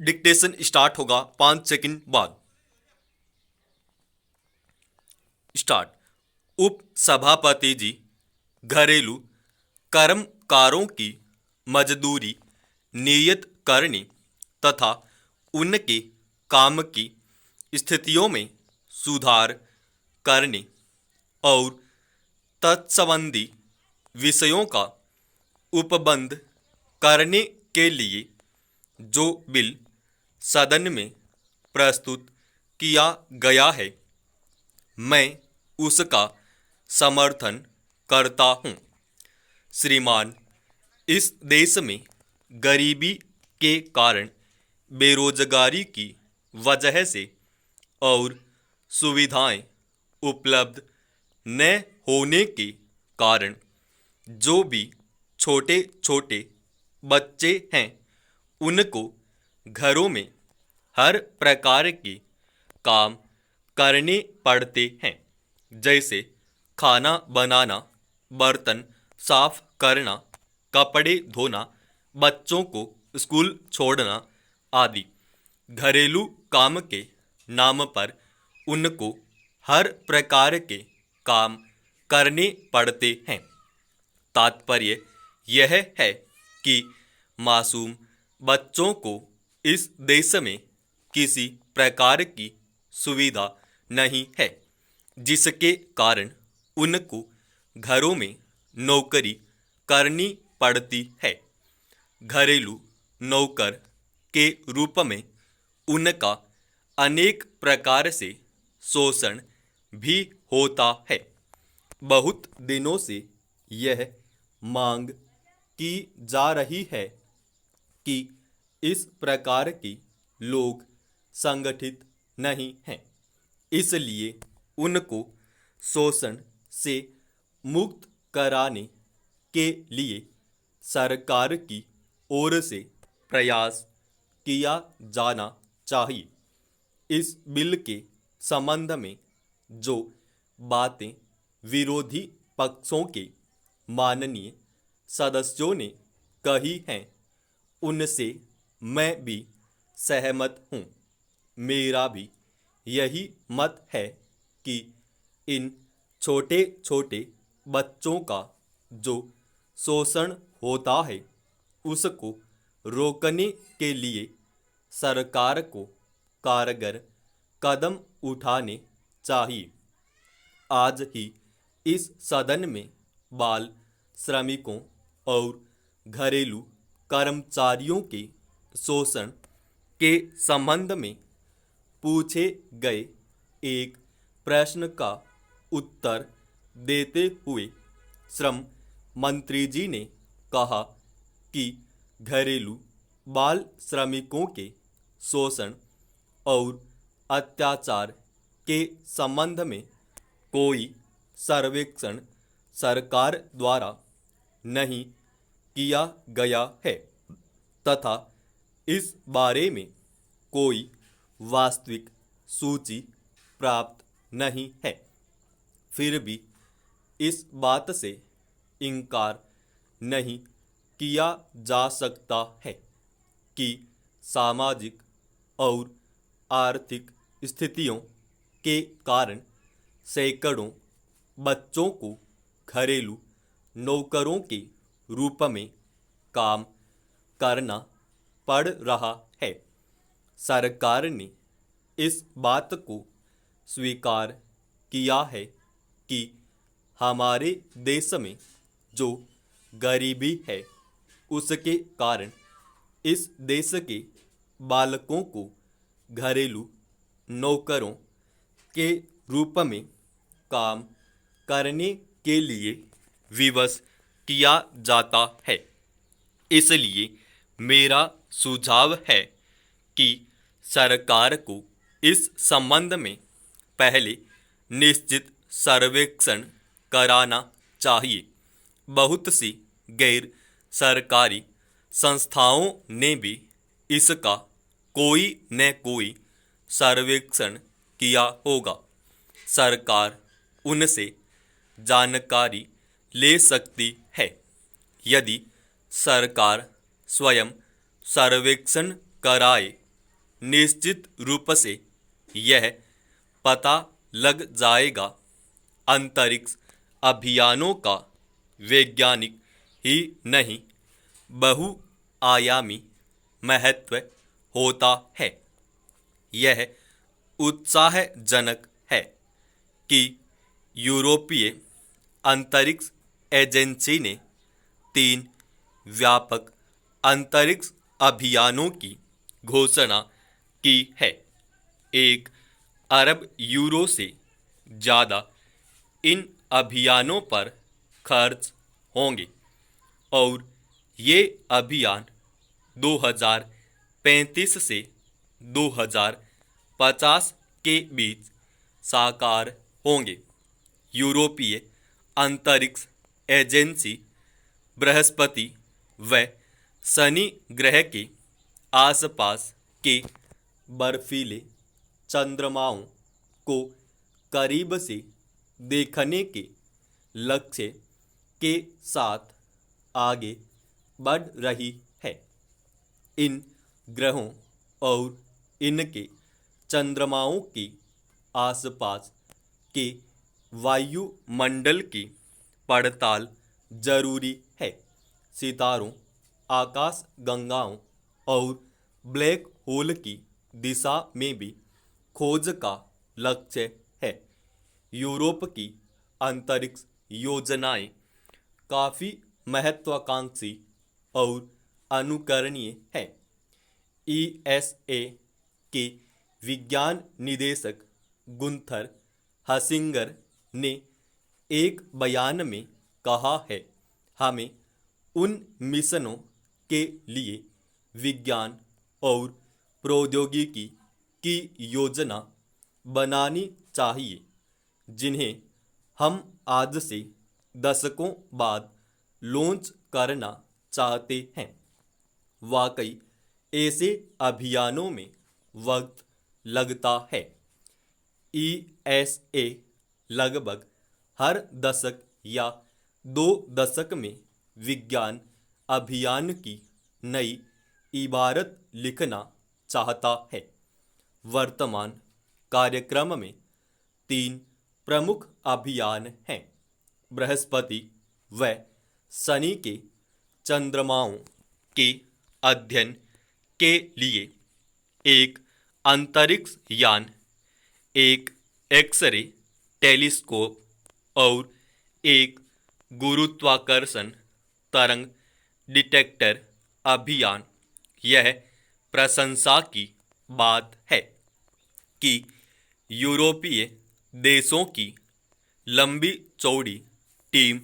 Dictation start होगा 5 second बाद। Start. उप सभापति जी, घरेलू कर्मकारों की मजदूरी नियत करने तथा उनके काम की स्थितियों में सुधार करने और तत्संबंधी विषयों का उपबंध करने के लिए जो बिल सदन में प्रस्तुत किया गया है, मैं उसका समर्थन करता हूँ। श्रीमान, इस देश में गरीबी के कारण, बेरोजगारी की वजह से और सुविधाएं उपलब्ध न होने के कारण जो भी छोटे छोटे बच्चे हैं, उनको घरों में हर प्रकार के काम करने पड़ते हैं, जैसे खाना बनाना, बर्तन साफ करना, कपड़े धोना, बच्चों को स्कूल छोड़ना आदि। घरेलू काम के नाम पर उनको हर प्रकार के काम करने पड़ते हैं। तात्पर्य यह है कि मासूम बच्चों को इस देश में किसी प्रकार की सुविधा नहीं है, जिसके कारण उनको घरों में नौकरी करनी पड़ती है। घरेलू नौकर के रूप में उनका अनेक प्रकार से शोषण भी होता है। बहुत दिनों से यह मांग की जा रही है कि इस प्रकार के लोग संगठित नहीं हैं, इसलिए उनको शोषण से मुक्त कराने के लिए सरकार की ओर से प्रयास किया जाना चाहिए। इस बिल के संबंध में जो बातें विरोधी पक्षों के माननीय सदस्यों ने कही हैं, उनसे मैं भी सहमत हूँ। मेरा भी यही मत है कि इन छोटे छोटे बच्चों का जो शोषण होता है, उसको रोकने के लिए सरकार को कारगर कदम उठाने चाहिए। आज ही इस सदन में बाल श्रमिकों और घरेलू कर्मचारियों के शोषण के संबंध में पूछे गए एक प्रश्न का उत्तर देते हुए श्रम मंत्री जी ने कहा कि घरेलू बाल श्रमिकों के शोषण और अत्याचार के संबंध में कोई सर्वेक्षण सरकार द्वारा नहीं किया गया है तथा इस बारे में कोई वास्तविक सूची प्राप्त नहीं है। फिर भी इस बात से इनकार नहीं किया जा सकता है कि सामाजिक और आर्थिक स्थितियों के कारण सैकड़ों बच्चों को घरेलू नौकरों के रूप में काम करना पड़ रहा है। सरकार ने इस बात को स्वीकार किया है कि हमारे देश में जो गरीबी है, उसके कारण इस देश के बालकों को घरेलू नौकरों के रूप में काम करने के लिए विवश किया जाता है। इसलिए मेरा सुझाव है कि सरकार को इस संबंध में पहले निश्चित सर्वेक्षण कराना चाहिए। बहुत सी गैर सरकारी संस्थाओं ने भी इसका कोई न कोई सर्वेक्षण किया होगा। सरकार उनसे जानकारी ले सकती है। यदि सरकार स्वयं सर्वेक्षण कराए निश्चित रूप से यह पता लग जाएगा अंतरिक्ष अभियानों का वैज्ञानिक ही नहीं बहुआयामी महत्व होता है। यह उत्साहजनक है कि यूरोपीय अंतरिक्ष एजेंसी ने 3 व्यापक अंतरिक्ष अभियानों की घोषणा की है। 1 अरब यूरो से ज़्यादा इन अभियानों पर खर्च होंगे और ये अभियान 2035 से 2050 के बीच साकार होंगे। यूरोपीय अंतरिक्ष एजेंसी बृहस्पति व शनि ग्रह के आसपास के बर्फीले चंद्रमाओं को करीब से देखने के लक्ष्य के साथ आगे बढ़ रही है। इन ग्रहों और इनके चंद्रमाओं के आसपास के वायुमंडल की पड़ताल जरूरी है। सितारों, आकाशगंगाओं और ब्लैक होल की दिशा में भी खोज का लक्ष्य है। यूरोप की अंतरिक्ष योजनाएं काफ़ी महत्वाकांक्षी और अनुकरणीय है। ईएसए के विज्ञान निदेशक गुंथर हसिंगर ने एक बयान में कहा है, हमें उन मिशनों के लिए विज्ञान और प्रौद्योगिकी की योजना बनानी चाहिए जिन्हें हम आज से दशकों बाद लॉन्च करना चाहते हैं। वाकई ऐसे अभियानों में वक्त लगता है। ईएसए लगभग हर दशक या 2 दशक में विज्ञान अभियान की नई इबारत लिखना चाहता है। वर्तमान कार्यक्रम में 3 प्रमुख अभियान हैं। बृहस्पति व शनि के चंद्रमाओं के अध्ययन के लिए एक अंतरिक्ष यान, एक एक्स-रे टेलीस्कोप और एक गुरुत्वाकर्षण तरंग डिटेक्टर अभियान। यह प्रशंसा की बात है कि यूरोपीय देशों की लंबी चौड़ी टीम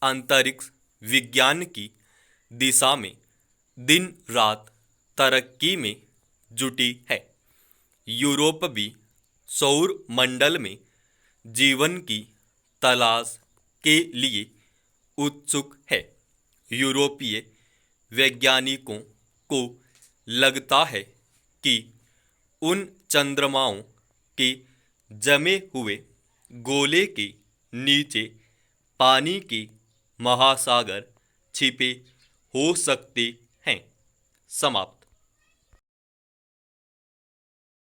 अंतरिक्ष विज्ञान की दिशा में दिन रात तरक्की में जुटी है। यूरोप भी सौर मंडल में जीवन की तलाश के लिए उत्सुक है। यूरोपीय वैज्ञानिकों को लगता है कि उन चंद्रमाओं के जमे हुए गोले के नीचे पानी के महासागर छिपे हो सकते हैं। समाप्त।